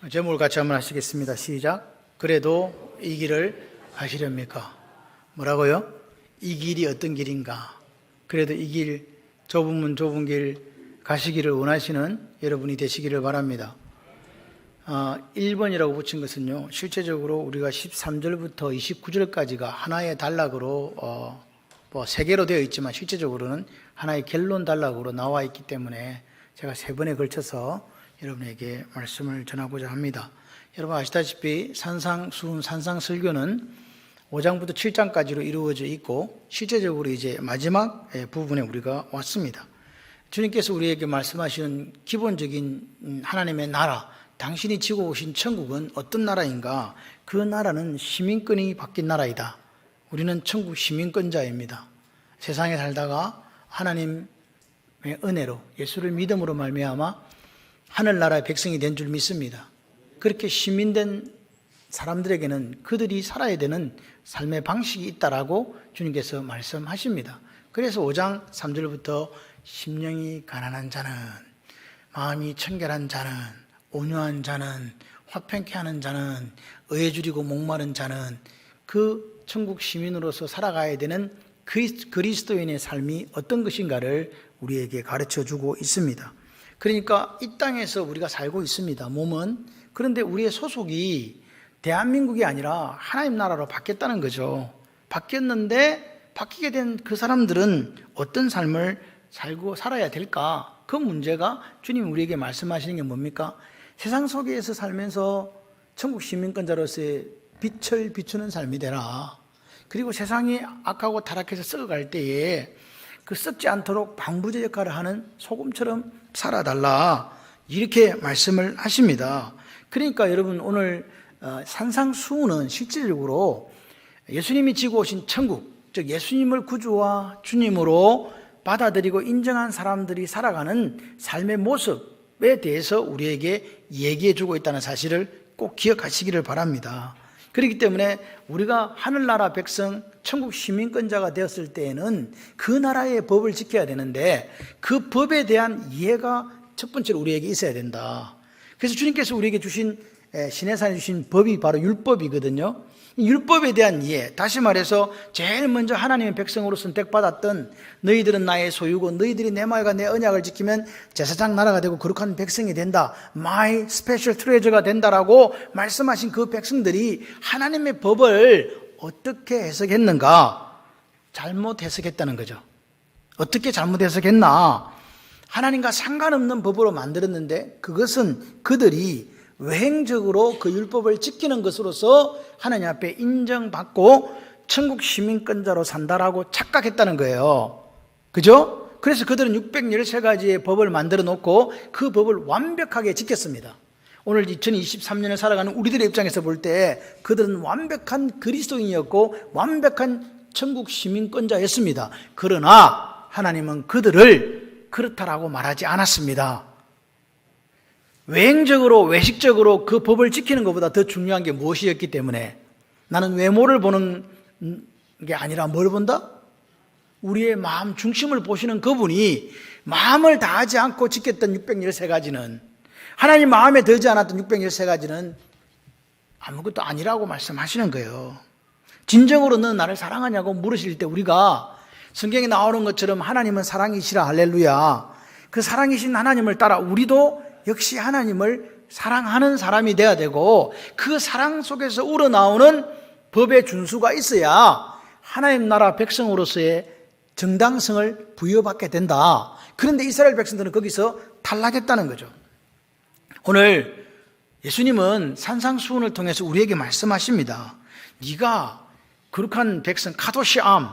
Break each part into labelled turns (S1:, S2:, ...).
S1: 제목을 같이 한번 하시겠습니다. 시작. 그래도 이 길을 가시렵니까? 뭐라고요? 이 길이 어떤 길인가? 그래도 이 길, 좁으면 좁은 길 가시기를 원하시는 여러분이 되시기를 바랍니다. 1번이라고 붙인 것은요, 실제적으로 우리가 13절부터 29절까지가 하나의 단락으로 3개로 되어 있지만 실제적으로는 하나의 결론 단락으로 나와 있기 때문에 제가 3번에 걸쳐서 여러분에게 말씀을 전하고자 합니다. 여러분 아시다시피 산상수훈, 산상설교는 5장부터 7장까지로 이루어져 있고 실제적으로 이제 마지막 부분에 우리가 왔습니다. 주님께서 우리에게 말씀하시는 기본적인 하나님의 나라, 당신이 지고 오신 천국은 어떤 나라인가? 그 나라는 시민권이 바뀐 나라이다. 우리는 천국 시민권자입니다. 세상에 살다가 하나님의 은혜로 예수를 믿음으로 말미암아 하늘나라의 백성이 된 줄 믿습니다. 그렇게 시민된 사람들에게는 그들이 살아야 되는 삶의 방식이 있다라고 주님께서 말씀하십니다. 그래서 5장 3절부터 심령이 가난한 자는, 마음이 청결한 자는, 온유한 자는, 화평케 하는 자는, 의에 줄이고 목마른 자는 그 천국 시민으로서 살아가야 되는 그리스도인의 삶이 어떤 것인가를 우리에게 가르쳐주고 있습니다. 그러니까 이 땅에서 우리가 살고 있습니다. 몸은. 그런데 우리의 소속이 대한민국이 아니라 하나님 나라로 바뀌었다는 거죠. 바뀌었는데 바뀌게 된 그 사람들은 어떤 삶을 살아야 될까? 그 문제가 주님이 우리에게 말씀하시는 게 뭡니까? 세상 속에서 살면서 천국 시민권자로서의 빛을 비추는 삶이 되라. 그리고 세상이 악하고 타락해서 썩어갈 때에 그 썩지 않도록 방부제 역할을 하는 소금처럼 살아달라, 이렇게 말씀을 하십니다. 그러니까 여러분 오늘 산상수훈은 실질적으로 예수님이 지고 오신 천국, 즉 예수님을 구주와 주님으로 받아들이고 인정한 사람들이 살아가는 삶의 모습에 대해서 우리에게 얘기해 주고 있다는 사실을 꼭 기억하시기를 바랍니다. 그렇기 때문에 우리가 하늘나라 백성, 천국 시민권자가 되었을 때에는 그 나라의 법을 지켜야 되는데 그 법에 대한 이해가 첫 번째로 우리에게 있어야 된다. 그래서 주님께서 우리에게 주신, 시내산에 주신 법이 바로 율법이거든요. 이 율법에 대한 이해, 다시 말해서 제일 먼저 하나님의 백성으로 선택받았던 너희들은 나의 소유고 너희들이 내 말과 내 언약을 지키면 제사장 나라가 되고 거룩한 백성이 된다, My special treasure가 된다라고 말씀하신 그 백성들이 하나님의 법을 어떻게 해석했는가? 잘못 해석했다는 거죠. 어떻게 잘못 해석했나? 하나님과 상관없는 법으로 만들었는데 그것은 그들이 외행적으로 그 율법을 지키는 것으로서 하나님 앞에 인정받고 천국 시민권자로 산다라고 착각했다는 거예요. 그죠? 그래서 그들은 613가지의 법을 만들어 놓고 그 법을 완벽하게 지켰습니다. 오늘 2023년을 살아가는 우리들의 입장에서 볼 때 그들은 완벽한 그리스도인이었고 완벽한 천국 시민권자였습니다. 그러나 하나님은 그들을 그렇다라고 말하지 않았습니다. 외행적으로, 외식적으로 그 법을 지키는 것보다 더 중요한 게 무엇이었기 때문에 나는 외모를 보는 게 아니라 뭘 본다? 우리의 마음 중심을 보시는 그분이 마음을 다하지 않고 지켰던 613가지는, 하나님 마음에 들지 않았던 613가지는 아무것도 아니라고 말씀하시는 거예요. 진정으로 너는 나를 사랑하냐고 물으실 때 우리가 성경에 나오는 것처럼 하나님은 사랑이시라, 할렐루야, 그 사랑이신 하나님을 따라 우리도 역시 하나님을 사랑하는 사람이 돼야 되고 그 사랑 속에서 우러나오는 법의 준수가 있어야 하나님 나라 백성으로서의 정당성을 부여받게 된다. 그런데 이스라엘 백성들은 거기서 탈락했다는 거죠. 오늘 예수님은 산상수훈을 통해서 우리에게 말씀하십니다. 네가 거룩한 백성, 카도시암,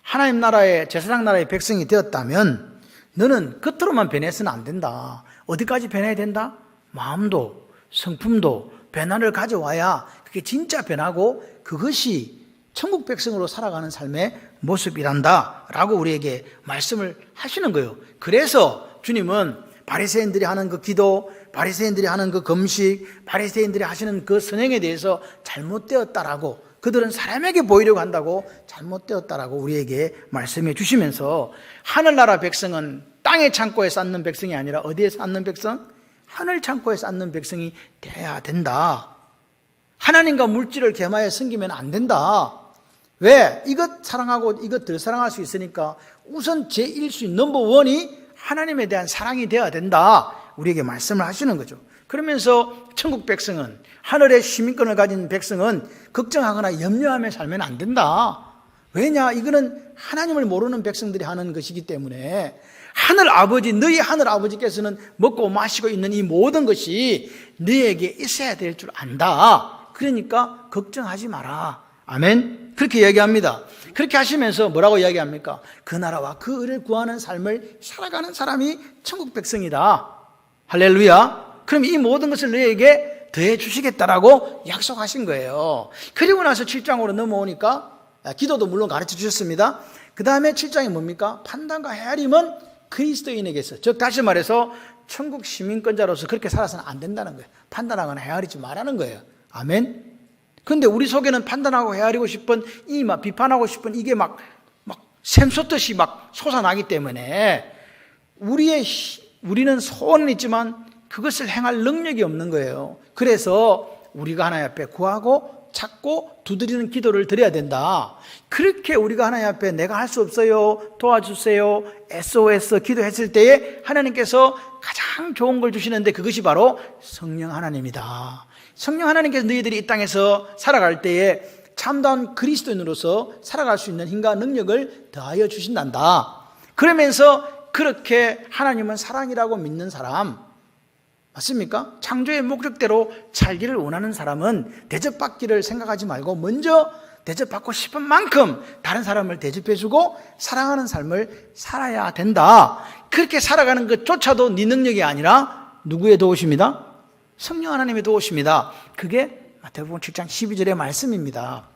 S1: 하나님 나라의 제사장 나라의 백성이 되었다면 너는 겉으로만 변해서는 안 된다. 어디까지 변해야 된다? 마음도 성품도 변화를 가져와야 그게 진짜 변하고 그것이 천국 백성으로 살아가는 삶의 모습이란다 라고 우리에게 말씀을 하시는 거예요. 그래서 주님은 바리새인들이 하는 그 기도, 바리새인들이 하는 그 금식, 바리새인들이 하시는 그 선행에 대해서 잘못되었다라고, 그들은 사람에게 보이려고 한다고 잘못되었다라고 우리에게 말씀해 주시면서 하늘나라 백성은 땅의 창고에 쌓는 백성이 아니라 어디에 쌓는 백성? 하늘 창고에 쌓는 백성이 돼야 된다. 하나님과 물질을 겸하여 섬기면 안 된다. 왜? 이것 사랑하고 이것 덜 사랑할 수 있으니까 우선 제1순위 넘버원이 하나님에 대한 사랑이 되어야 된다. 우리에게 말씀을 하시는 거죠. 그러면서 천국 백성은, 하늘의 시민권을 가진 백성은 걱정하거나 염려하며 살면 안 된다. 왜냐? 이거는 하나님을 모르는 백성들이 하는 것이기 때문에 하늘 아버지, 너희 하늘 아버지께서는 먹고 마시고 있는 이 모든 것이 너에게 있어야 될 줄 안다. 그러니까 걱정하지 마라. 아멘. 그렇게 이야기합니다. 그렇게 하시면서 뭐라고 이야기합니까? 그 나라와 그 의를 구하는 삶을 살아가는 사람이 천국 백성이다. 할렐루야. 그럼 이 모든 것을 너에게 더해 주시겠다라고 약속하신 거예요. 그리고 나서 7장으로 넘어오니까 기도도 물론 가르쳐 주셨습니다. 그 다음에 7장이 뭡니까? 판단과 헤아림은 그리스도인에게서, 즉 다시 말해서 천국 시민권자로서 그렇게 살아서는 안 된다는 거예요. 판단하거나 헤아리지 말라는 거예요. 아멘. 그런데 우리 속에는 판단하고 헤아리고 싶은, 이 막 비판하고 싶은 이게 막 샘솟듯이 막 솟아나기 때문에 우리는 소원은 있지만 그것을 행할 능력이 없는 거예요. 그래서 우리가 하나님 앞에 구하고 찾고 두드리는 기도를 드려야 된다. 그렇게 우리가 하나님 앞에 내가 할 수 없어요, 도와주세요, SOS 기도했을 때에 하나님께서 가장 좋은 걸 주시는데 그것이 바로 성령 하나님이다. 성령 하나님께서 너희들이 이 땅에서 살아갈 때에 참다운 그리스도인으로서 살아갈 수 있는 힘과 능력을 더하여 주신단다. 그러면서 그렇게 하나님은 사랑이라고 믿는 사람, 맞습니까? 창조의 목적대로 살기를 원하는 사람은 대접받기를 생각하지 말고 먼저 대접받고 싶은 만큼 다른 사람을 대접해주고 사랑하는 삶을 살아야 된다. 그렇게 살아가는 것조차도 네 능력이 아니라 누구의 도우십니다? 성령 하나님의 도우십니다. 그게 마태복음 7장 12절의 말씀입니다.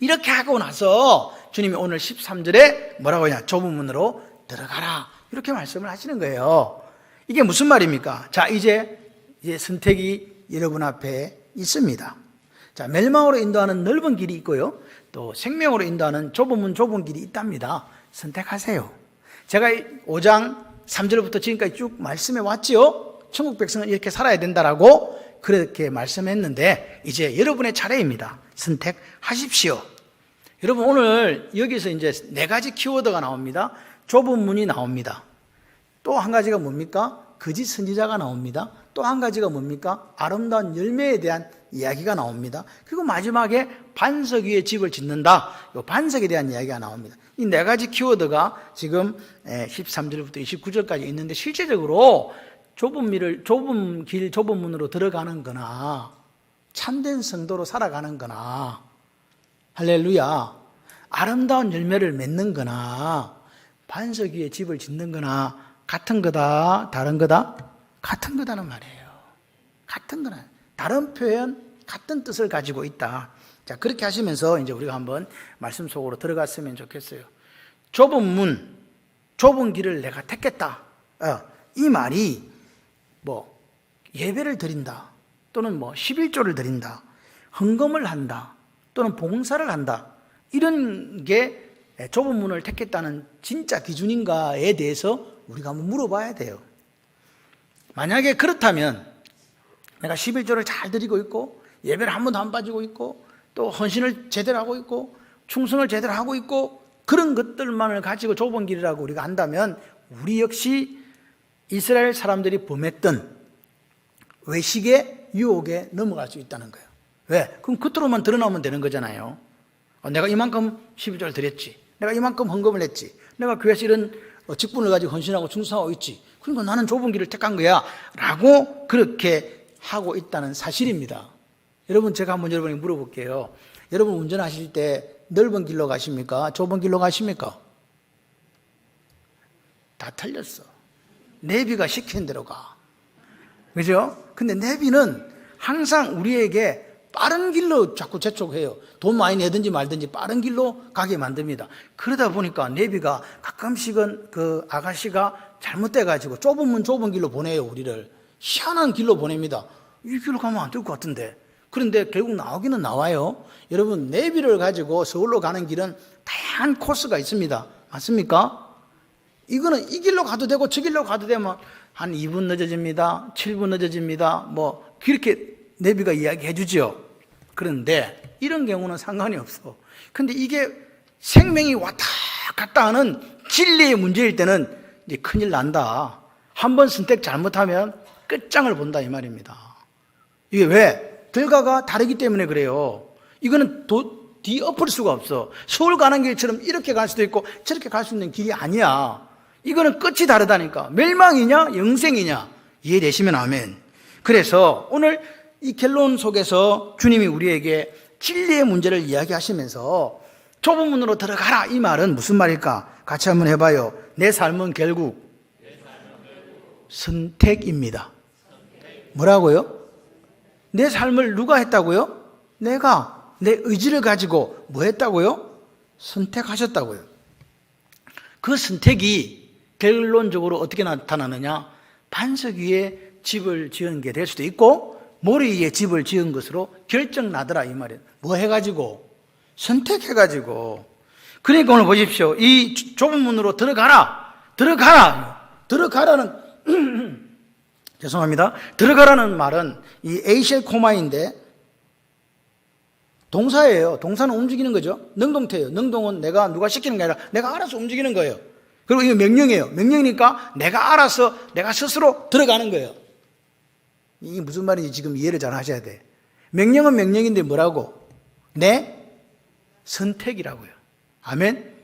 S1: 이렇게 하고 나서 주님이 오늘 13절에 뭐라고 하냐? 좁은 문으로 들어가라. 이렇게 말씀을 하시는 거예요. 이게 무슨 말입니까? 자, 이제 선택이 여러분 앞에 있습니다. 자, 멸망으로 인도하는 넓은 길이 있고요, 또 생명으로 인도하는 좁은 문, 좁은 길이 있답니다. 선택하세요. 제가 5장 3절부터 지금까지 쭉 말씀해 왔지요. 천국 백성은 이렇게 살아야 된다라고 그렇게 말씀했는데 이제 여러분의 차례입니다. 선택하십시오. 여러분, 오늘 여기서 이제 4가지 키워드가 나옵니다. 좁은 문이 나옵니다. 또 한 가지가 뭡니까? 거짓 선지자가 나옵니다. 또 한 가지가 뭡니까? 아름다운 열매에 대한 이야기가 나옵니다. 그리고 마지막에 반석 위에 집을 짓는다. 이 반석에 대한 이야기가 나옵니다. 이 4가지 키워드가 지금 13절부터 29절까지 있는데 실제적으로 좁은 길, 좁은 문으로 들어가는 거나 참된 성도로 살아가는 거나, 할렐루야, 아름다운 열매를 맺는 거나 반석 위에 집을 짓는 거나 같은 거다, 다른 거다? 같은 거다는 말이에요. 같은 거나 다른 표현, 같은 뜻을 가지고 있다. 자, 그렇게 하시면서 이제 우리가 한번 말씀 속으로 들어갔으면 좋겠어요. 좁은 문, 좁은 길을 내가 택했다. 이 말이 뭐 예배를 드린다, 또는 뭐 11조를 드린다, 헌금을 한다, 또는 봉사를 한다, 이런 게 좁은 문을 택했다는 진짜 기준인가에 대해서 우리가 한번 물어봐야 돼요. 만약에 그렇다면 내가 11조를 잘 드리고 있고 예배를 한 번도 안 빠지고 있고 또 헌신을 제대로 하고 있고 충성을 제대로 하고 있고 그런 것들만을 가지고 좁은 길이라고 우리가 안다면 우리 역시 이스라엘 사람들이 범했던 외식의 유혹에 넘어갈 수 있다는 거예요. 왜? 그럼 겉으로만 드러나면 되는 거잖아요. 내가 이만큼 11조를 드렸지, 내가 이만큼 헌금을 했지, 내가 교회에서 이런 직분을 가지고 헌신하고 충성하고 있지, 그러니까 나는 좁은 길을 택한 거야 라고 그렇게 하고 있다는 사실입니다. 여러분, 제가 한번 여러분에게 물어볼게요. 여러분 운전하실 때 넓은 길로 가십니까? 좁은 길로 가십니까? 다 틀렸어. 내비가 시키는 대로 가. 그죠? 근데 내비는 항상 우리에게 빠른 길로 자꾸 재촉해요. 돈 많이 내든지 말든지 빠른 길로 가게 만듭니다. 그러다 보니까 내비가 가끔씩은 그 아가씨가 잘못돼가지고 좁은 문 좁은 길로 보내요. 우리를 희한한 길로 보냅니다. 이 길로 가면 안 될 것 같은데. 그런데 결국 나오기는 나와요. 여러분, 내비를 가지고 서울로 가는 길은 다양한 코스가 있습니다. 맞습니까? 이거는 이 길로 가도 되고 저 길로 가도 되면 한 2분 늦어집니다. 7분 늦어집니다. 뭐 그렇게 내비가 이야기해 주죠. 그런데 이런 경우는 상관이 없어. 근데 이게 생명이 왔다 갔다 하는 진리의 문제일 때는 이제 큰일 난다. 한번 선택 잘못하면 끝장을 본다 이 말입니다. 이게 왜? 결과가 다르기 때문에 그래요. 이거는 뒤엎을 수가 없어. 서울 가는 길처럼 이렇게 갈 수도 있고 저렇게 갈 수 있는 길이 아니야. 이거는 끝이 다르다니까. 멸망이냐 영생이냐 이해되시면 아멘. 그래서 오늘 이 결론 속에서 주님이 우리에게 진리의 문제를 이야기하시면서 좁은 문으로 들어가라 이 말은 무슨 말일까? 같이 한번 해봐요. 내 삶은 결국 선택입니다. 뭐라고요? 내 삶을 누가 했다고요? 내가 내 의지를 가지고 뭐 했다고요? 선택하셨다고요. 그 선택이 결론적으로 어떻게 나타나느냐? 반석 위에 집을 지은 게 될 수도 있고 모래 위에 집을 지은 것으로 결정 나더라 이 말이에요. 뭐 해가지고? 선택해가지고. 그러니까 오늘 보십시오. 이 좁은 문으로 들어가라는 죄송합니다. 들어가라는 말은 이 에이셀 코마인데 동사예요. 동사는 움직이는 거죠. 능동태예요. 능동은 누가 시키는 게 아니라 내가 알아서 움직이는 거예요. 그리고 이거 명령이에요. 명령이니까 내가 알아서 내가 스스로 들어가는 거예요. 이게 무슨 말인지 지금 이해를 잘 하셔야 돼. 명령은 명령인데 뭐라고? 내 선택이라고요. 아멘.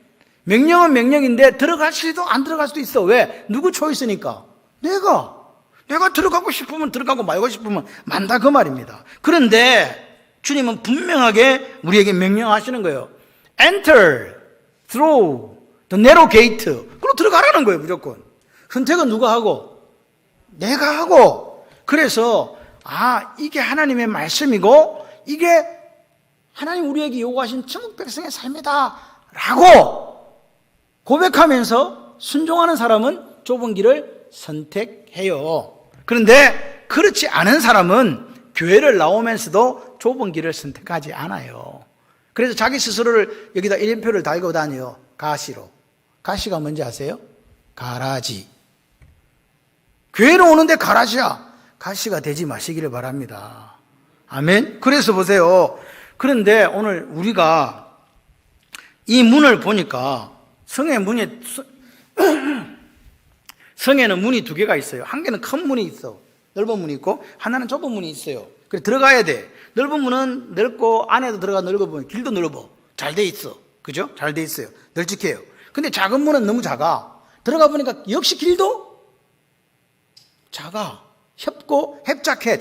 S1: 명령은 명령인데 들어갈 수도 안 들어갈 수도 있어. 왜? 누구 초이스니까? 내가 들어가고 싶으면 들어가고 말고 싶으면 만다 그 말입니다. 그런데 주님은 분명하게 우리에게 명령하시는 거예요. Enter through the narrow gate. 그로 들어가라는 거예요. 무조건. 선택은 누가 하고? 내가 하고. 그래서 이게 하나님의 말씀이고 이게 하나님 우리에게 요구하신 천국 백성의 삶이다 라고 고백하면서 순종하는 사람은 좁은 길을 선택해요. 그런데 그렇지 않은 사람은 교회를 나오면서도 좁은 길을 선택하지 않아요. 그래서 자기 스스로를 여기다 이름표를 달고 다녀요. 가시로. 가시가 뭔지 아세요? 가라지. 교회로 오는데 가라지야. 가시가 되지 마시기를 바랍니다. 아멘. 그래서 보세요. 그런데 오늘 우리가 이 문을 보니까 성에는 문이 두 개가 있어요. 한 개는 큰 문이 있어. 넓은 문이 있고 하나는 좁은 문이 있어요. 그래 들어가야 돼. 넓은 문은 넓고 안에도 들어가 넓어 보면 길도 넓어. 잘 돼 있어. 그죠? 잘 돼 있어요. 널찍해요. 근데 작은 문은 너무 작아. 들어가 보니까 역시 길도 작아. 좁고 협착해.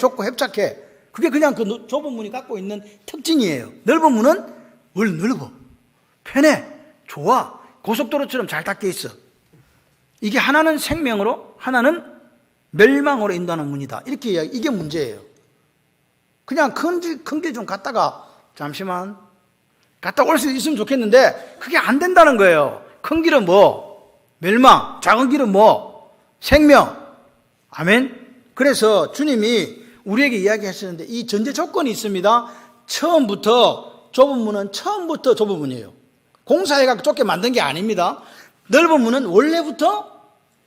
S1: 그게 그냥 그 좁은 문이 갖고 있는 특징이에요. 넓은 문은 원래 넓어. 편해. 좋아. 고속도로처럼 잘 닦여 있어. 이게 하나는 생명으로 하나는 멸망으로 인도하는 문이다. 이렇게 이야기. 이게 문제예요. 그냥 큰 길 좀 갔다가 잠시만 갔다 올 수 있으면 좋겠는데 그게 안 된다는 거예요. 큰 길은 뭐? 멸망. 작은 길은 뭐? 생명. 아멘. 그래서 주님이 우리에게 이야기하시는데 이 전제 조건이 있습니다. 처음부터 좁은 문이에요. 공사회가 좁게 만든 게 아닙니다. 넓은 문은 원래부터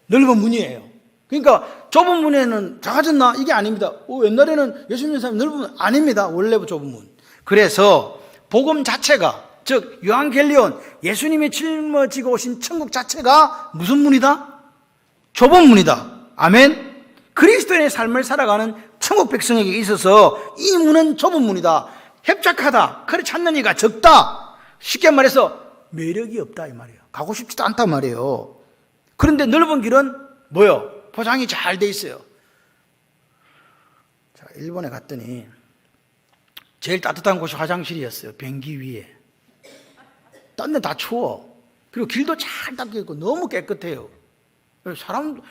S1: 넓은 문이에요. 그러니까 좁은 문에는 작아졌나? 이게 아닙니다. 옛날에는 예수 믿는 사람이 넓은 문 아닙니다. 원래부터 좁은 문. 그래서 복음 자체가 즉 요한겔리온 예수님이 짊어지고 오신 천국 자체가 무슨 문이다? 좁은 문이다. 아멘. 그리스도인의 삶을 살아가는 천국 백성에게 있어서 이 문은 좁은 문이다. 협착하다. 그래 찾는 이가 적다. 쉽게 말해서 매력이 없다 이 말이에요. 가고 싶지도 않단 말이에요. 그런데 넓은 길은 뭐요? 포장이 잘 돼 있어요. 제가 일본에 갔더니 제일 따뜻한 곳이 화장실이었어요. 비행기 위에. 딴 데 다 추워. 그리고 길도 잘 닦여 있고 너무 깨끗해요.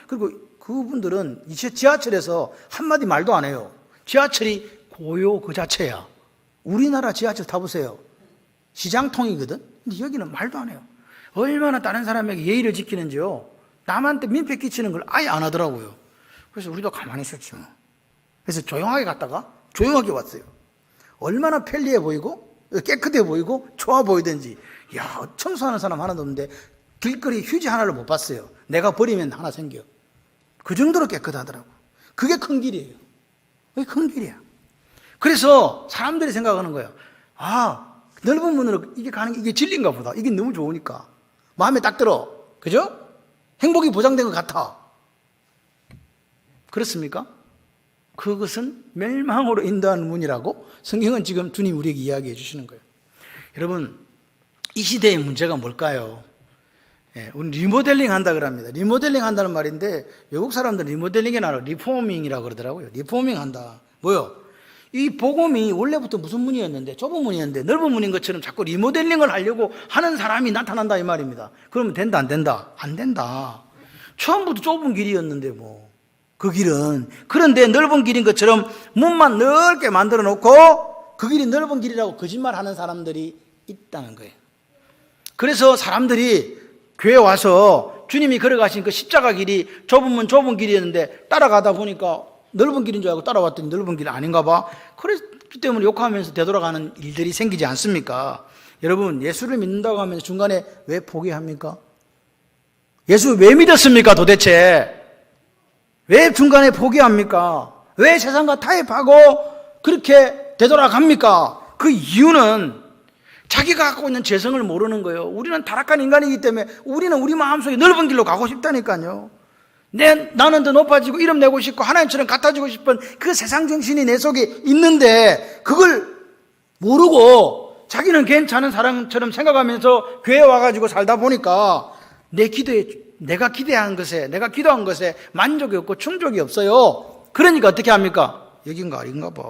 S1: 그리고 그분들은 이제 지하철에서 한마디 말도 안 해요. 지하철이 고요 그 자체야. 우리나라 지하철 타보세요. 시장통이거든. 근데 여기는 말도 안 해요. 얼마나 다른 사람에게 예의를 지키는지요. 남한테 민폐 끼치는 걸 아예 안 하더라고요. 그래서 우리도 가만히 있었지 뭐. 그래서 조용하게 갔다가 조용하게 왔어요. 얼마나 편리해 보이고 깨끗해 보이고 좋아 보이든지. 야, 청소하는 사람 하나도 없는데 길거리 휴지 하나를 못 봤어요. 내가 버리면 하나 생겨. 그 정도로 깨끗하더라고. 그게 큰 길이에요. 그게 큰 길이야. 그래서 사람들이 생각하는 거예요. 아, 넓은 문으로 이게 가는 게 이게 진리인가 보다. 이게 너무 좋으니까. 마음에 딱 들어. 그죠? 행복이 보장된 것 같아. 그렇습니까? 그것은 멸망으로 인도하는 문이라고 성경은 지금 주님 우리에게 이야기해 주시는 거예요. 여러분, 이 시대의 문제가 뭘까요? 우리 리모델링 한다 그럽니다. 리모델링 한다는 말인데 외국 사람들은 리모델링이 아니라 리포밍이라고 그러더라고요. 리포밍 한다. 뭐요? 이 복음이 원래부터 무슨 문이었는데 좁은 문이었는데 넓은 문인 것처럼 자꾸 리모델링을 하려고 하는 사람이 나타난다 이 말입니다. 그러면 된다 안 된다? 안 된다. 처음부터 좁은 길이었는데 뭐 그 길은. 그런데 넓은 길인 것처럼 문만 넓게 만들어 놓고 그 길이 넓은 길이라고 거짓말하는 사람들이 있다는 거예요. 그래서 사람들이 교회 와서 주님이 걸어가신 그 십자가 길이 좁은 문 좁은 길이었는데 따라가다 보니까 넓은 길인 줄 알고 따라왔더니 넓은 길 아닌가 봐. 그렇기 때문에 욕하면서 되돌아가는 일들이 생기지 않습니까? 여러분, 예수를 믿는다고 하면서 중간에 왜 포기합니까? 예수 왜 믿었습니까 도대체? 왜 중간에 포기합니까? 왜 세상과 타협하고 그렇게 되돌아갑니까? 그 이유는 자기가 갖고 있는 재성을 모르는 거예요. 우리는 타락한 인간이기 때문에 우리는 우리 마음속에 넓은 길로 가고 싶다니까요. 나는 더 높아지고 이름 내고 싶고 하나님처럼 같아지고 싶은 그 세상 정신이 내 속에 있는데 그걸 모르고 자기는 괜찮은 사람처럼 생각하면서 교회에 와가지고 살다 보니까 내가 기대한 것에, 내가 기도한 것에 만족이 없고 충족이 없어요. 그러니까 어떻게 합니까? 여긴가 아닌가 봐.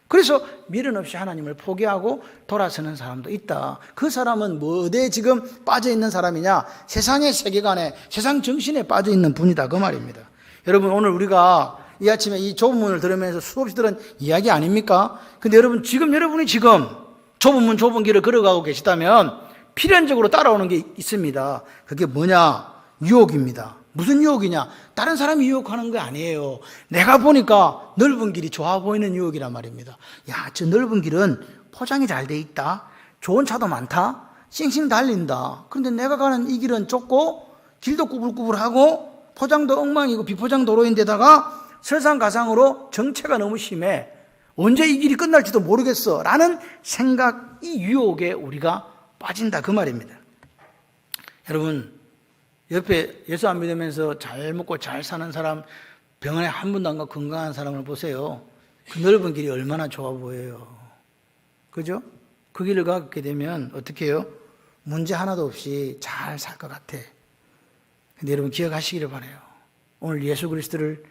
S1: 그래서 미련 없이 하나님을 포기하고 돌아서는 사람도 있다. 그 사람은 뭐 어디에 지금 빠져 있는 사람이냐? 세상의 세계관에, 세상 정신에 빠져 있는 분이다 그 말입니다. 여러분, 오늘 우리가 이 아침에 이 좁은 문을 들으면서 수없이 들은 이야기 아닙니까? 근데 여러분이 지금 좁은 문 좁은 길을 걸어가고 계시다면 필연적으로 따라오는 게 있습니다. 그게 뭐냐? 유혹입니다. 무슨 유혹이냐? 다른 사람이 유혹하는 게 아니에요. 내가 보니까 넓은 길이 좋아 보이는 유혹이란 말입니다. 야, 저 넓은 길은 포장이 잘 돼 있다. 좋은 차도 많다. 싱싱 달린다. 그런데 내가 가는 이 길은 좁고 길도 꾸불꾸불하고 포장도 엉망이고 비포장 도로인데다가 설상가상으로 정체가 너무 심해. 언제 이 길이 끝날지도 모르겠어 라는 생각, 이 유혹에 우리가 빠진다 그 말입니다. 여러분, 옆에 예수 안 믿으면서 잘 먹고 잘 사는 사람, 병원에 한 번도 안 가고 건강한 사람을 보세요. 그 넓은 길이 얼마나 좋아 보여요. 그죠? 그 길을 가게 되면 어떻게 해요? 문제 하나도 없이 잘 살 것 같아. 근데 여러분 기억하시기를 바라요. 오늘 예수 그리스도를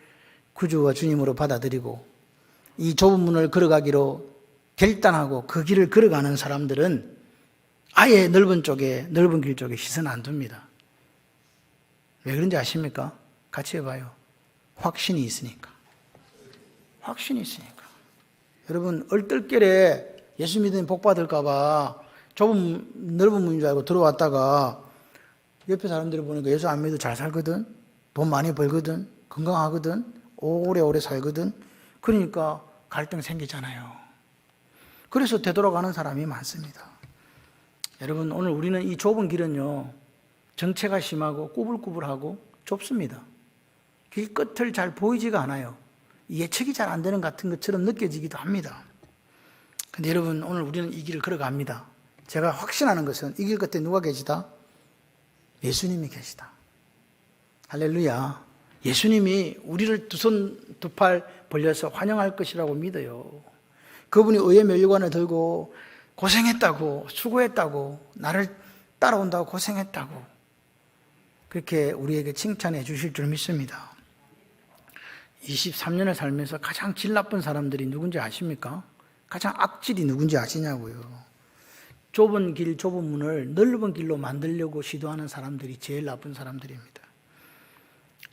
S1: 구주와 주님으로 받아들이고 이 좁은 문을 걸어가기로 결단하고 그 길을 걸어가는 사람들은 아예 넓은 길 쪽에 시선 안 둡니다. 왜 그런지 아십니까? 같이 해봐요. 확신이 있으니까. 확신이 있으니까. 여러분, 얼떨결에 예수 믿으면 복 받을까봐 넓은 문인 줄 알고 들어왔다가 옆에 사람들이 보니까 예수 안 믿어도 잘 살거든, 돈 많이 벌거든, 건강하거든, 오래오래 살거든. 그러니까 갈등 생기잖아요. 그래서 되돌아가는 사람이 많습니다. 여러분, 오늘 우리는 이 좁은 길은요, 정체가 심하고 꾸불꾸불하고 좁습니다. 길 끝을 잘 보이지가 않아요. 예측이 잘 안 되는 같은 것처럼 느껴지기도 합니다. 근데 여러분, 오늘 우리는 이 길을 걸어갑니다. 제가 확신하는 것은 이 길 끝에 누가 계시다? 예수님이 계시다. 할렐루야. 예수님이 우리를 두 손 두 팔 벌려서 환영할 것이라고 믿어요. 그분이 의의 멸관을 들고 고생했다고, 수고했다고, 나를 따라온다고 고생했다고 그렇게 우리에게 칭찬해 주실 줄 믿습니다. 23년을 살면서 가장 질 나쁜 사람들이 누군지 아십니까? 가장 악질이 누군지 아시냐고요. 좁은 길, 좁은 문을 넓은 길로 만들려고 시도하는 사람들이 제일 나쁜 사람들입니다.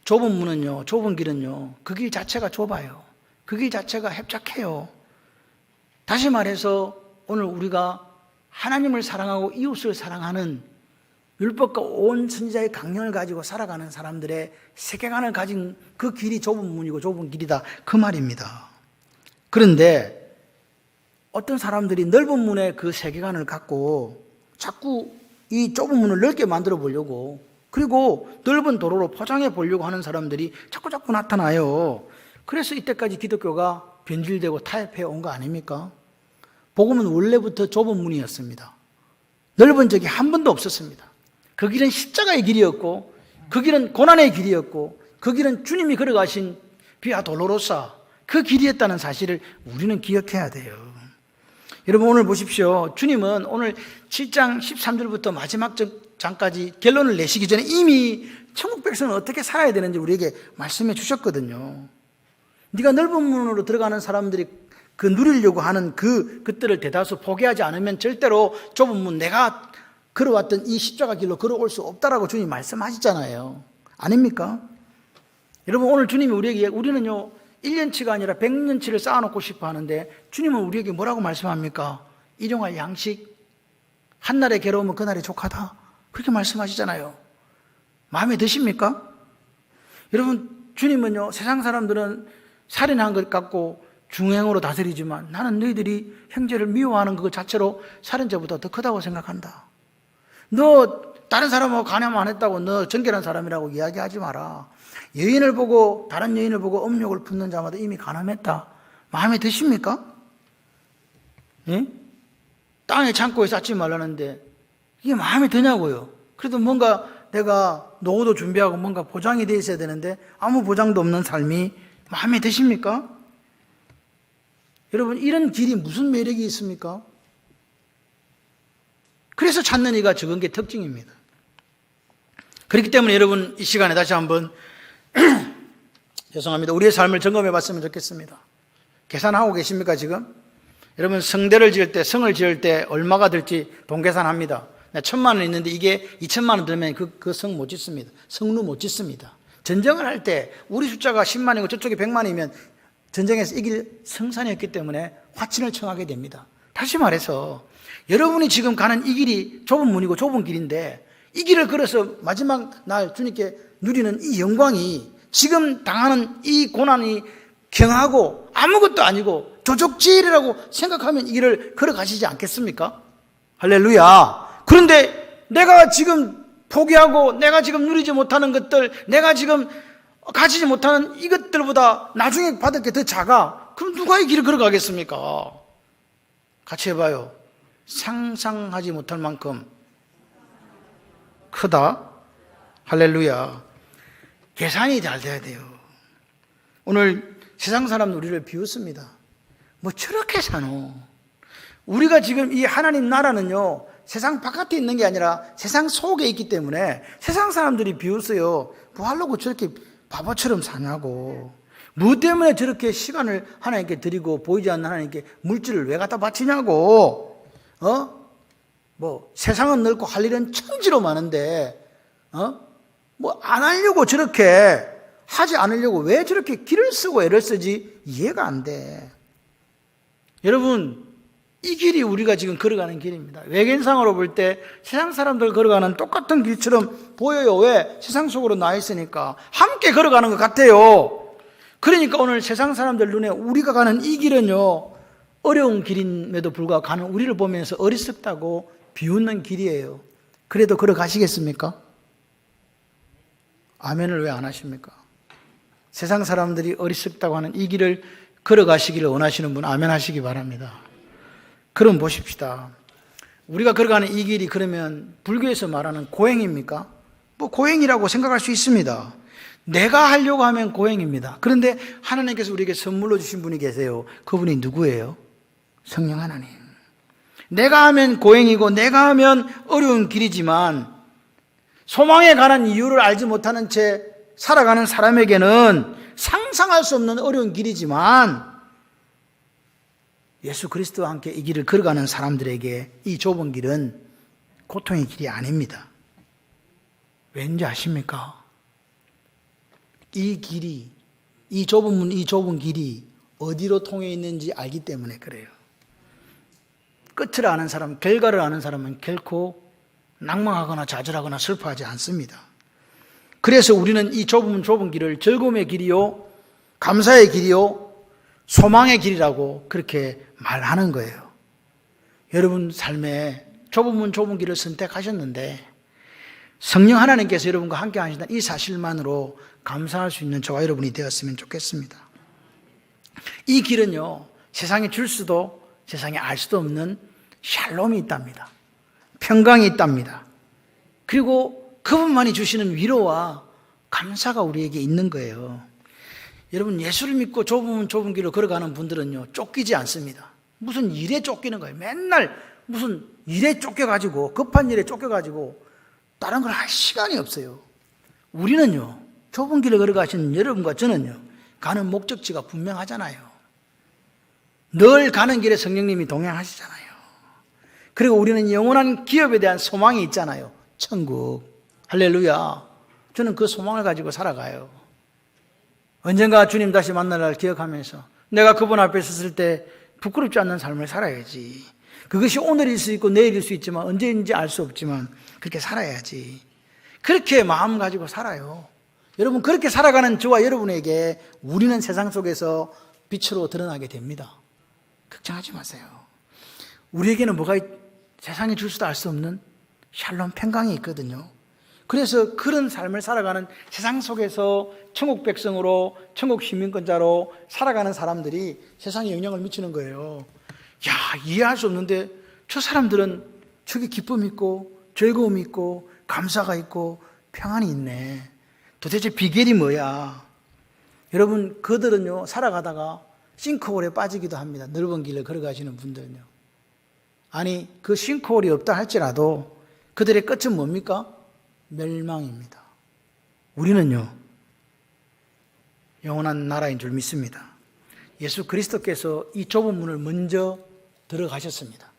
S1: 좁은 문은요, 좁은 길은요, 그 길 자체가 좁아요. 그 길 자체가 협착해요. 다시 말해서 오늘 우리가 하나님을 사랑하고 이웃을 사랑하는 율법과 온 선지자의 강령을 가지고 살아가는 사람들의 세계관을 가진 그 길이 좁은 문이고 좁은 길이다 그 말입니다. 그런데 어떤 사람들이 넓은 문의 그 세계관을 갖고 자꾸 이 좁은 문을 넓게 만들어 보려고 그리고 넓은 도로로 포장해 보려고 하는 사람들이 자꾸 나타나요. 그래서 이때까지 기독교가 변질되고 타협해 온 거 아닙니까? 복음은 원래부터 좁은 문이었습니다. 넓은 적이 한 번도 없었습니다. 그 길은 십자가의 길이었고, 그 길은 고난의 길이었고, 그 길은 주님이 걸어가신 비아 돌로로사, 그 길이었다는 사실을 우리는 기억해야 돼요. 여러분, 오늘 보십시오. 주님은 오늘 7장 13절부터 마지막 장까지 결론을 내시기 전에 이미 천국 백성은 어떻게 살아야 되는지 우리에게 말씀해 주셨거든요. 네가 넓은 문으로 들어가는 사람들이 그 누리려고 하는 그것들을 대다수 포기하지 않으면 절대로 좁은 문, 내가 걸어왔던 이 십자가 길로 걸어올 수 없다라고 주님이 말씀하시잖아요. 아닙니까? 여러분, 오늘 주님이 우리에게, 우리는요 1년치가 아니라 100년치를 쌓아놓고 싶어 하는데 주님은 우리에게 뭐라고 말씀합니까? 일용할 양식, 한날의 괴로움은 그날의 족하다, 그렇게 말씀하시잖아요. 마음에 드십니까? 여러분, 주님은요 세상 사람들은 살인한 것 같고 중형으로 다스리지만 나는 너희들이 형제를 미워하는 것 자체로 살인죄보다 더 크다고 생각한다. 너 다른 사람하고 간염 안 했다고 너 정결한 사람이라고 이야기하지 마라. 여인을 보고, 다른 여인을 보고 음욕을 품는 자마다 이미 간음했다. 마음에 드십니까? 예? 땅에 창고에 쌓지 말라는데 이게 마음에 드냐고요. 그래도 뭔가 내가 노후도 준비하고 뭔가 보장이 돼 있어야 되는데 아무 보장도 없는 삶이 마음에 드십니까? 여러분, 이런 길이 무슨 매력이 있습니까? 그래서 찾는 이가 적은 게 특징입니다. 그렇기 때문에 여러분, 이 시간에 다시 한번 죄송합니다. 우리의 삶을 점검해 봤으면 좋겠습니다. 계산하고 계십니까 지금? 여러분, 성대를 지을 때, 성을 지을 때 얼마가 들지 돈 계산합니다. 1,000만 원 있는데 이게 2,000만 원 들면 그 성 못 짓습니다. 성루 못 짓습니다. 전쟁을 할 때 우리 숫자가 10만이고 저쪽이 100만이면 전쟁에서 이길 성산이었기 때문에 화친을 청하게 됩니다. 다시 말해서 여러분이 지금 가는 이 길이 좁은 문이고 좁은 길인데 이 길을 걸어서 마지막 날 주님께 누리는 이 영광이 지금 당하는 이 고난이 경하고 아무것도 아니고 조족질이라고 생각하면 이 길을 걸어가시지 않겠습니까? 할렐루야. 그런데 내가 지금 포기하고 내가 지금 누리지 못하는 것들, 내가 지금 가지지 못하는 이것들보다 나중에 받을 게 더 작아. 그럼 누가 이 길을 걸어가겠습니까? 같이 해봐요. 상상하지 못할 만큼 크다. 할렐루야. 계산이 잘 돼야 돼요. 오늘 세상 사람은 우리를 비웃습니다. 뭐 저렇게 사노. 우리가 지금 이 하나님 나라는요 세상 바깥에 있는 게 아니라 세상 속에 있기 때문에 세상 사람들이 비웃어요. 뭐 하려고 저렇게 바보처럼 사냐고. 무엇 때문에 저렇게 시간을 하나님께 드리고 보이지 않는 하나님께 물질을 왜 갖다 바치냐고. 뭐 세상은 넓고 할 일은 천지로 많은데 뭐 안 하려고 저렇게 하지 않으려고 왜 저렇게 길을 쓰고 애를 쓰지 이해가 안 돼. 여러분, 이 길이 우리가 지금 걸어가는 길입니다. 외견상으로 볼 때 세상 사람들 걸어가는 똑같은 길처럼 보여요. 왜? 세상 속으로 나 있으니까 함께 걸어가는 것 같아요. 그러니까 오늘 세상 사람들 눈에 우리가 가는 이 길은요 어려운 길임에도 불구하고 가는 우리를 보면서 어리석다고 비웃는 길이에요. 그래도 걸어가시겠습니까? 아멘을 왜 안 하십니까? 세상 사람들이 어리석다고 하는 이 길을 걸어가시기를 원하시는 분 아멘 하시기 바랍니다. 그럼 보십시다. 우리가 걸어가는 이 길이 그러면 불교에서 말하는 고행입니까? 뭐 고행이라고 생각할 수 있습니다. 내가 하려고 하면 고행입니다. 그런데 하나님께서 우리에게 선물로 주신 분이 계세요. 그분이 누구예요? 성령 하나님. 내가 하면 고행이고 내가 하면 어려운 길이지만 소망에 관한 이유를 알지 못하는 채 살아가는 사람에게는 상상할 수 없는 어려운 길이지만 예수 그리스도와 함께 이 길을 걸어가는 사람들에게 이 좁은 길은 고통의 길이 아닙니다. 왠지 아십니까? 이 길이, 이 좁은 문, 이 좁은 길이 어디로 통해 있는지 알기 때문에 그래요. 끝을 아는 사람, 결과를 아는 사람은 결코 낭망하거나 좌절하거나 슬퍼하지 않습니다. 그래서 우리는 이 좁은 길을 즐거움의 길이요, 감사의 길이요, 소망의 길이라고 그렇게 말하는 거예요. 여러분 삶에 좁은 문, 좁은 길을 선택하셨는데 성령 하나님께서 여러분과 함께 하신다는 이 사실만으로 감사할 수 있는 저와 여러분이 되었으면 좋겠습니다. 이 길은요, 세상에 줄 수도 세상에 알 수도 없는 샬롬이 있답니다. 평강이 있답니다. 그리고 그분만이 주시는 위로와 감사가 우리에게 있는 거예요. 여러분, 예수를 믿고 좁은 길로 걸어가는 분들은요, 쫓기지 않습니다. 무슨 일에 쫓기는 거예요. 맨날 무슨 일에 쫓겨가지고, 급한 일에 쫓겨가지고 다른 걸 할 시간이 없어요. 우리는요, 좁은 길을 걸어가시는 여러분과 저는요, 가는 목적지가 분명하잖아요. 늘 가는 길에 성령님이 동행하시잖아요. 그리고 우리는 영원한 기업에 대한 소망이 있잖아요. 천국. 할렐루야. 저는 그 소망을 가지고 살아가요. 언젠가 주님 다시 만날 날 기억하면서 내가 그분 앞에 섰을 때 부끄럽지 않는 삶을 살아야지. 그것이 오늘일 수 있고 내일일 수 있지만 언제인지 알 수 없지만 그렇게 살아야지. 그렇게 마음 가지고 살아요. 여러분, 그렇게 살아가는 저와 여러분에게 우리는 세상 속에서 빛으로 드러나게 됩니다. 걱정하지 마세요. 우리에게는 세상에 줄 수도 알 수 없는 샬롬 평강이 있거든요. 그래서 그런 삶을 살아가는 세상 속에서 천국 백성으로, 천국 시민권자로 살아가는 사람들이 세상에 영향을 미치는 거예요. 야, 이해할 수 없는데 저 사람들은 저기 기쁨이 있고 즐거움이 있고 감사가 있고 평안이 있네. 도대체 비결이 뭐야? 여러분, 그들은요, 살아가다가 싱크홀에 빠지기도 합니다. 넓은 길을 걸어가시는 분들은요. 아니, 그 싱크홀이 없다 할지라도 그들의 끝은 뭡니까? 멸망입니다. 우리는요, 영원한 나라인 줄 믿습니다. 예수 그리스도께서 이 좁은 문을 먼저 들어가셨습니다.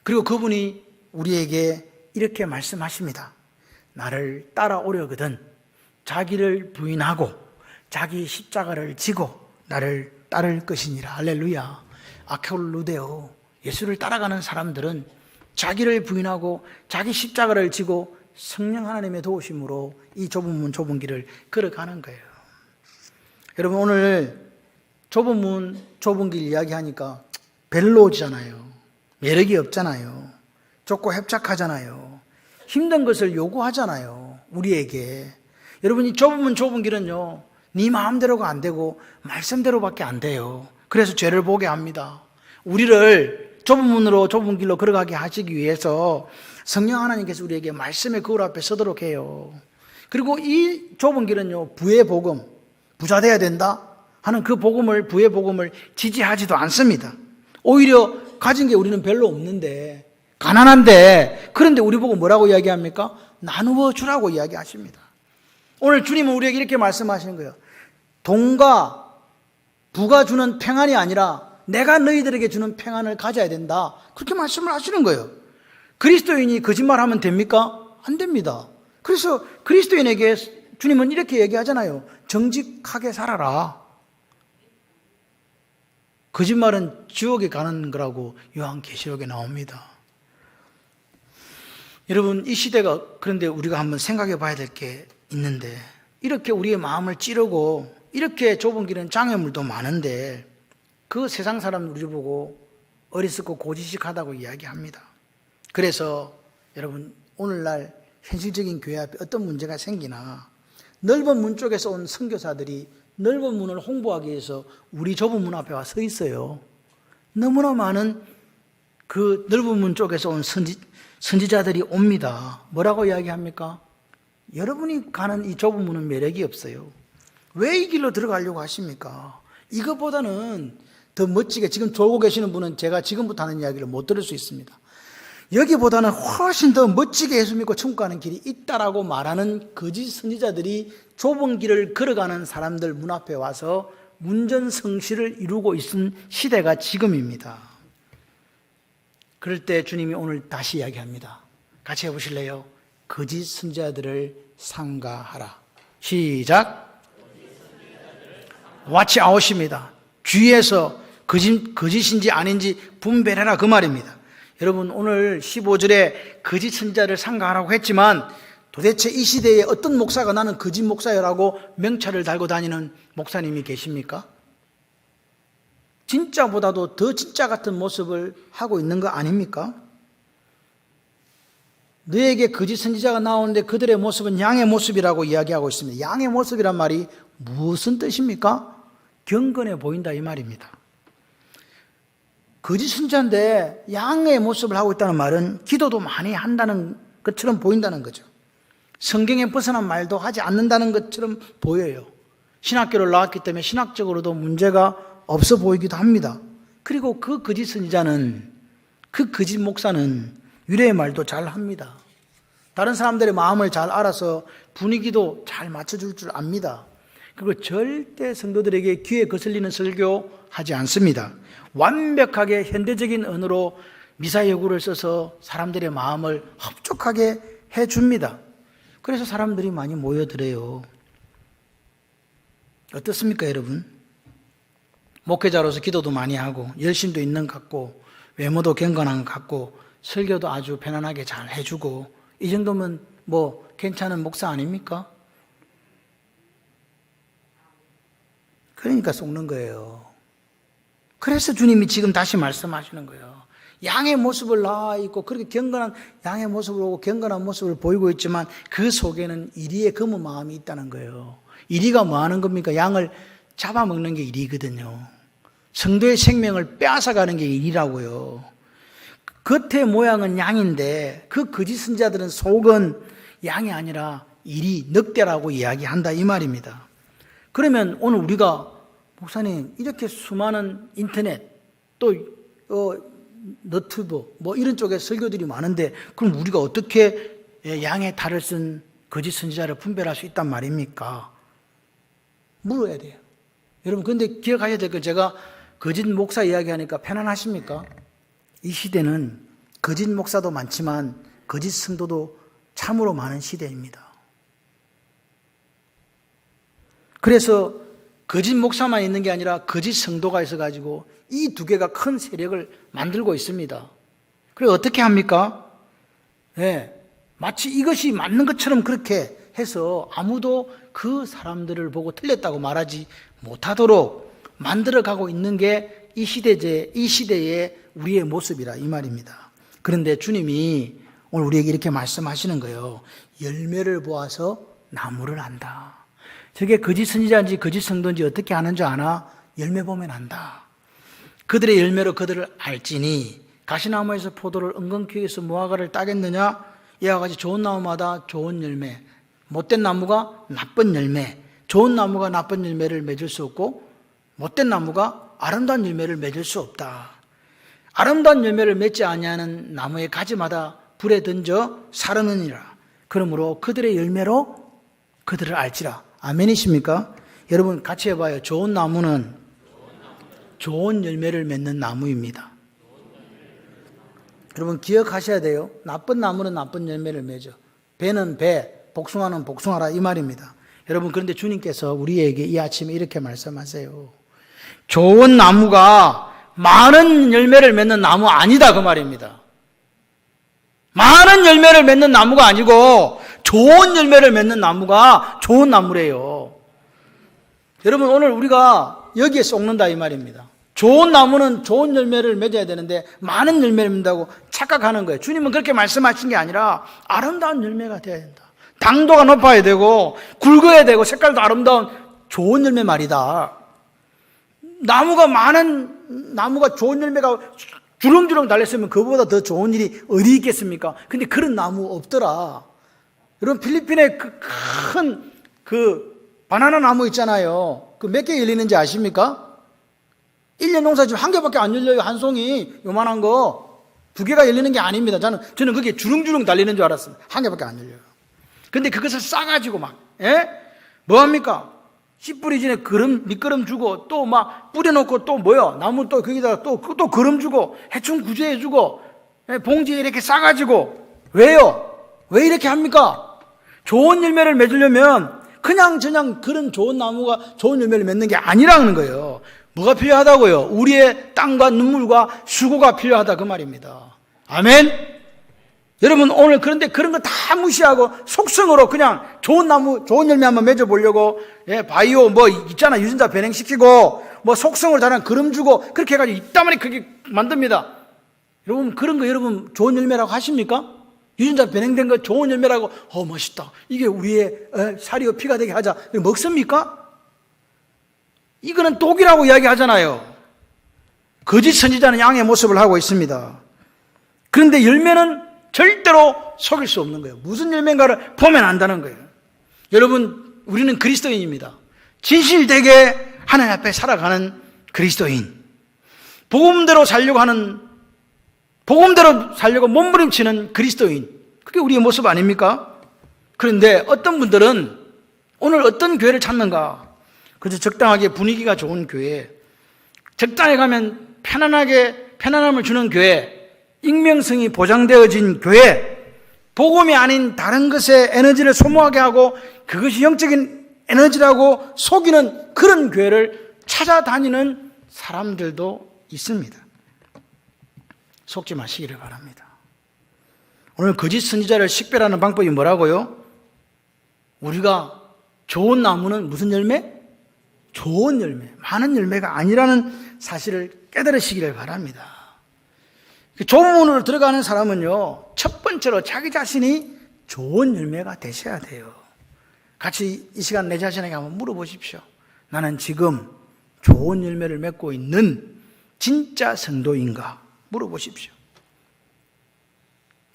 S1: 그리고 그분이 우리에게 이렇게 말씀하십니다. 나를 따라오려거든 자기를 부인하고 자기 십자가를 지고 나를 따를 것이니라. 할렐루야. 아케올루데오. 예수를 따라가는 사람들은 자기를 부인하고 자기 십자가를 지고 성령 하나님의 도우심으로 이 좁은 문, 좁은 길을 걸어가는 거예요. 여러분, 오늘 좁은 문, 좁은 길 이야기하니까 벨로지잖아요. 매력이 없잖아요. 좁고 협착하잖아요. 힘든 것을 요구하잖아요. 우리에게. 여러분, 이 좁은 문, 좁은 길은요, 네 마음대로가 안 되고 말씀대로밖에 안 돼요. 그래서 죄를 보게 합니다. 우리를 좁은 문으로 좁은 길로 걸어가게 하시기 위해서 성령 하나님께서 우리에게 말씀의 거울 앞에 서도록 해요. 그리고 이 좁은 길은요, 부의 복음, 부자 돼야 된다 하는 그 복음을, 부의 복음을 지지하지도 않습니다. 오히려 가진 게 우리는 별로 없는데, 가난한데, 그런데 우리 보고 뭐라고 이야기합니까? 나누어 주라고 이야기하십니다. 오늘 주님은 우리에게 이렇게 말씀하시는 거예요. 돈과 부가 주는 평안이 아니라 내가 너희들에게 주는 평안을 가져야 된다. 그렇게 말씀을 하시는 거예요. 그리스도인이 거짓말하면 됩니까? 안 됩니다. 그래서 그리스도인에게 주님은 이렇게 얘기하잖아요. 정직하게 살아라. 거짓말은 지옥에 가는 거라고 요한계시록에 나옵니다. 여러분, 이 시대가, 그런데 우리가 한번 생각해 봐야 될 게 있는데, 이렇게 우리의 마음을 찌르고 이렇게 좁은 길은 장애물도 많은데 그 세상 사람 우리 보고 어리석고 고지식하다고 이야기합니다. 그래서 여러분, 오늘날 현실적인 교회 앞에 어떤 문제가 생기나 넓은 문 쪽에서 온 선교사들이 넓은 문을 홍보하기 위해서 우리 좁은 문 앞에 와 서 있어요. 너무나 많은 그 넓은 문 쪽에서 온 선지자들이 옵니다. 뭐라고 이야기합니까? 여러분이 가는 이 좁은 문은 매력이 없어요. 왜 이 길로 들어가려고 하십니까? 이것보다는 더 멋지게, 지금 졸고 계시는 분은 제가 지금부터 하는 이야기를 못 들을 수 있습니다. 여기보다는 훨씬 더 멋지게 예수 믿고 천국 가는 길이 있다라고 말하는 거짓 선지자들이 좁은 길을 걸어가는 사람들 문 앞에 와서 문전성시를 이루고 있는 시대가 지금입니다. 그럴 때 주님이 오늘 다시 이야기합니다. 같이 해보실래요? 거짓 선지자들을 삼가하라. 시작. watch out입니다. 주의해서 거짓인지 아닌지 분별해라, 그 말입니다. 여러분, 오늘 15절에 거짓 선지자를 삼가하라고 했지만 도대체 이 시대에 어떤 목사가 나는 거짓 목사여라고 명찰을 달고 다니는 목사님이 계십니까? 진짜보다도 더 진짜 같은 모습을 하고 있는 거 아닙니까? 너에게 거짓 선지자가 나오는데 그들의 모습은 양의 모습이라고 이야기하고 있습니다. 양의 모습이란 말이 무슨 뜻입니까? 경건해 보인다 이 말입니다. 거짓 선지자인데 양의 모습을 하고 있다는 말은 기도도 많이 한다는 것처럼 보인다는 거죠. 성경에 벗어난 말도 하지 않는다는 것처럼 보여요. 신학교를 나왔기 때문에 신학적으로도 문제가 없어 보이기도 합니다. 그리고 그 거짓 선지자는, 그 거짓 목사는 유래의 말도 잘 합니다. 다른 사람들의 마음을 잘 알아서 분위기도 잘 맞춰줄 줄 압니다. 그리고 절대 성도들에게 귀에 거슬리는 설교 하지 않습니다. 완벽하게 현대적인 언어로 미사여구를 써서 사람들의 마음을 흡족하게 해줍니다. 그래서 사람들이 많이 모여들어요. 어떻습니까, 여러분? 목회자로서 기도도 많이 하고 열심도 있는 것 같고 외모도 경건한 것 같고 설교도 아주 편안하게 잘 해주고 이 정도면 뭐 괜찮은 목사 아닙니까? 그러니까 속는 거예요. 그래서 주님이 지금 다시 말씀하시는 거예요. 양의 모습을 나와 있고 그렇게 경건한 양의 모습을 보고 경건한 모습을 보이고 있지만 그 속에는 이리의 검은 마음이 있다는 거예요. 이리가 뭐 하는 겁니까? 양을 잡아먹는 게 이리거든요. 성도의 생명을 빼앗아가는 게 이리라고요. 겉의 모양은 양인데 그 거짓 선지자들은 속은 양이 아니라 이리, 늑대라고 이야기한다 이 말입니다. 그러면 오늘 우리가 목사님 이렇게 수많은 인터넷 또 너튜브 뭐 이런 쪽에 설교들이 많은데 그럼 우리가 어떻게 양의 탈을 쓴 거짓 선지자를 분별할 수 있단 말입니까? 물어야 돼요. 여러분 근데 기억하셔야 될 거 제가 거짓 목사 이야기하니까 편안하십니까? 이 시대는 거짓 목사도 많지만 거짓 성도도 참으로 많은 시대입니다. 그래서 거짓 목사만 있는 게 아니라 거짓 성도가 있어가지고 이 두 개가 큰 세력을 만들고 있습니다. 그래서 어떻게 합니까? 네, 마치 이것이 맞는 것처럼 그렇게 해서 아무도 그 사람들을 보고 틀렸다고 말하지 못하도록 만들어가고 있는 게 이 시대의 우리의 모습이라 이 말입니다. 그런데 주님이 오늘 우리에게 이렇게 말씀하시는 거예요. 열매를 보아서 나무를 안다. 저게 거짓 선지자인지 거짓 성도인지 어떻게 아는 줄 아나? 열매 보면 안다. 그들의 열매로 그들을 알지니 가시나무에서 포도를 은근키에서 무화과를 따겠느냐? 이와 같이 좋은 나무마다 좋은 열매, 못된 나무가 나쁜 열매, 좋은 나무가 나쁜 열매를 맺을 수 없고 못된 나무가 아름다운 열매를 맺을 수 없다. 아름다운 열매를 맺지 아니하는 나무의 가지마다 불에 던져 사르느니라. 그러므로 그들의 열매로 그들을 알지라. 아멘이십니까? 여러분 같이 해봐요. 좋은 나무는 좋은 열매를 맺는 나무입니다. 여러분 기억하셔야 돼요. 나쁜 나무는 나쁜 열매를 맺어. 배는 배, 복숭아는 복숭아라 이 말입니다. 여러분 그런데 주님께서 우리에게 이 아침에 이렇게 말씀하세요. 좋은 나무가 많은 열매를 맺는 나무 아니다 그 말입니다. 많은 열매를 맺는 나무가 아니고 좋은 열매를 맺는 나무가 좋은 나무래요. 여러분 오늘 우리가 여기에 쏙는다 이 말입니다. 좋은 나무는 좋은 열매를 맺어야 되는데 많은 열매를 맺는다고 착각하는 거예요. 주님은 그렇게 말씀하신 게 아니라 아름다운 열매가 돼야 된다. 당도가 높아야 되고 굵어야 되고 색깔도 아름다운 좋은 열매 말이다. 나무가 좋은 열매가 주렁주렁 달렸으면 그보다 더 좋은 일이 어디 있겠습니까? 근데 그런 나무 없더라. 여러분 필리핀에 그 바나나 나무 있잖아요. 그 몇 개 열리는지 아십니까? 1년 농사 지금 한 개밖에 안 열려요. 한 송이 요만한 거 2개가 열리는 게 아닙니다. 저는 그게 주렁주렁 달리는 줄 알았어요. 한 개밖에 안 열려요. 근데 그것을 싸가지고 뭐합니까? 씨 뿌리 전에 밑거름 주고 또 막 뿌려놓고 또 나무 또 거기다가 또 거름 주고 해충 구제해 주고 봉지에 이렇게 싸가지고 왜요? 왜 이렇게 합니까? 좋은 열매를 맺으려면 그냥 그런 좋은 나무가 좋은 열매를 맺는 게 아니라는 거예요. 뭐가 필요하다고요? 우리의 땀과 눈물과 수고가 필요하다 그 말입니다. 아멘? 여러분 오늘 그런데 그런 거 다 무시하고 속성으로 그냥 좋은 나무 좋은 열매 한번 맺어보려고 바이오 뭐 있잖아 유전자 변형시키고 뭐 속성을 다른 그름 주고 그렇게 해가지고 이따만히 그게 만듭니다. 여러분 그런 거 여러분 좋은 열매라고 하십니까? 유전자 변형된 거 좋은 열매라고 멋있다. 이게 우리의 살이요 피가 되게 하자. 먹습니까? 이거는 독이라고 이야기하잖아요. 거짓 선지자는 양의 모습을 하고 있습니다. 그런데 열매는 절대로 속일 수 없는 거예요. 무슨 열매인가를 보면 안다는 거예요. 여러분, 우리는 그리스도인입니다. 진실되게 하나님 앞에 살아가는 그리스도인. 복음대로 살려고 몸부림치는 그리스도인. 그게 우리의 모습 아닙니까? 그런데 어떤 분들은 오늘 어떤 교회를 찾는가? 그래서 적당하게 분위기가 좋은 교회, 적당히 가면 편안함을 주는 교회, 익명성이 보장되어진 교회, 복음이 아닌 다른 것에 에너지를 소모하게 하고 그것이 영적인 에너지라고 속이는 그런 교회를 찾아다니는 사람들도 있습니다. 속지 마시기를 바랍니다. 오늘 거짓 선지자를 식별하는 방법이 뭐라고요? 우리가 좋은 나무는 무슨 열매? 좋은 열매, 많은 열매가 아니라는 사실을 깨달으시기를 바랍니다. 좁은 문으로 들어가는 사람은요, 첫 번째로 자기 자신이 좋은 열매가 되셔야 돼요. 같이 이 시간 내 자신에게 한번 물어보십시오. 나는 지금 좋은 열매를 맺고 있는 진짜 성도인가? 물어보십시오.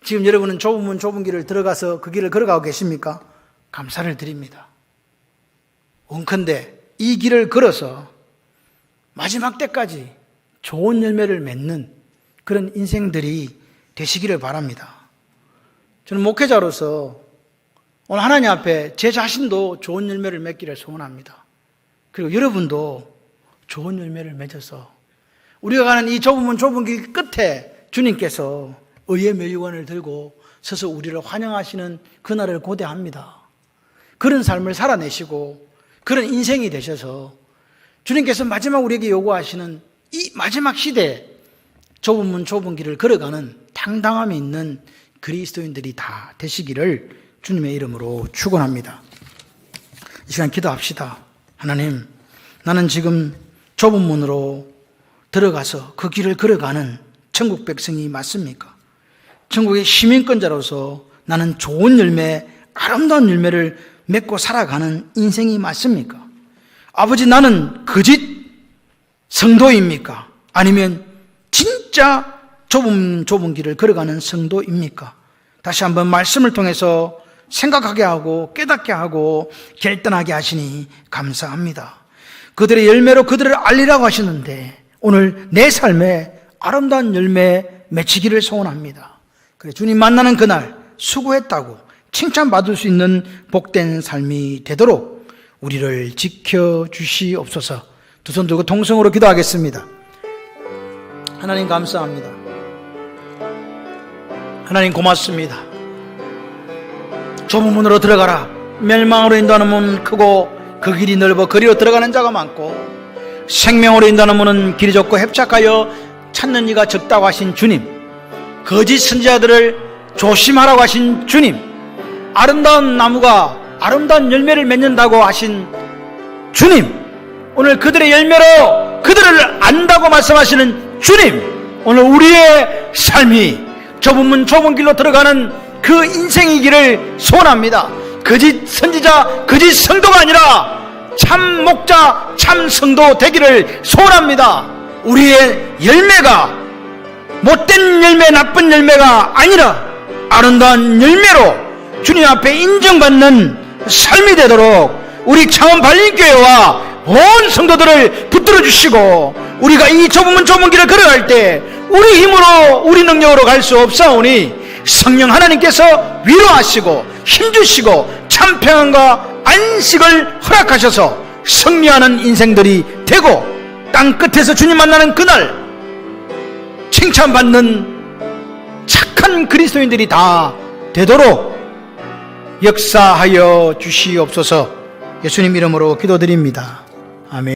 S1: 지금 여러분은 좁은 문, 좁은 길을 들어가서 그 길을 걸어가고 계십니까? 감사를 드립니다. 원컨대 이 길을 걸어서 마지막 때까지 좋은 열매를 맺는 그런 인생들이 되시기를 바랍니다. 저는 목회자로서 오늘 하나님 앞에 제 자신도 좋은 열매를 맺기를 소원합니다. 그리고 여러분도 좋은 열매를 맺어서 우리가 가는 이 좁은 문, 좁은 길 끝에 주님께서 의의 멸류관을 들고 서서 우리를 환영하시는 그날을 고대합니다. 그런 삶을 살아내시고 그런 인생이 되셔서 주님께서 마지막 우리에게 요구하시는 이 마지막 시대에 좁은 문, 좁은 길을 걸어가는 당당함이 있는 그리스도인들이 다 되시기를 주님의 이름으로 축원합니다. 이 시간 기도합시다. 하나님, 나는 지금 좁은 문으로 들어가서 그 길을 걸어가는 천국 백성이 맞습니까? 천국의 시민권자로서 나는 좋은 열매, 아름다운 열매를 맺고 살아가는 인생이 맞습니까? 아버지, 나는 거짓 성도입니까? 아니면 진짜 좁은 길을 걸어가는 성도입니까? 다시 한번 말씀을 통해서 생각하게 하고 깨닫게 하고 결단하게 하시니 감사합니다. 그들의 열매로 그들을 알리라고 하시는데 오늘 내 삶에 아름다운 열매 맺히기를 소원합니다. 그래, 주님 만나는 그날 수고했다고 칭찬받을 수 있는 복된 삶이 되도록 우리를 지켜주시옵소서. 두 손 들고 통성으로 기도하겠습니다. 하나님 감사합니다. 하나님 고맙습니다. 좁은 문으로 들어가라. 멸망으로 인도하는 문은 크고 그 길이 넓어 그리로 들어가는 자가 많고 생명으로 인도하는 문은 길이 좁고 협착하여 찾는 이가 적다고 하신 주님, 거짓 선지자들을 조심하라고 하신 주님, 아름다운 나무가 아름다운 열매를 맺는다고 하신 주님, 오늘 그들의 열매로 그들을 안다고 말씀하시는 주님, 오늘 우리의 삶이 좁은 문 좁은 길로 들어가는 그 인생이기를 소원합니다. 거짓 선지자, 거짓 성도가 아니라 참 목자, 참 성도 되기를 소원합니다. 우리의 열매가 못된 열매, 나쁜 열매가 아니라 아름다운 열매로 주님 앞에 인정받는 삶이 되도록 우리 창원 발림교회와 온 성도들을 붙들어 주시고, 우리가 이 좁은 문 좁은 길을 걸어갈 때 우리 힘으로 우리 능력으로 갈 수 없사오니 성령 하나님께서 위로하시고 힘주시고 참 평안과 안식을 허락하셔서 승리하는 인생들이 되고 땅 끝에서 주님 만나는 그날 칭찬받는 착한 그리스도인들이 다 되도록 역사하여 주시옵소서. 예수님 이름으로 기도드립니다. 아멘.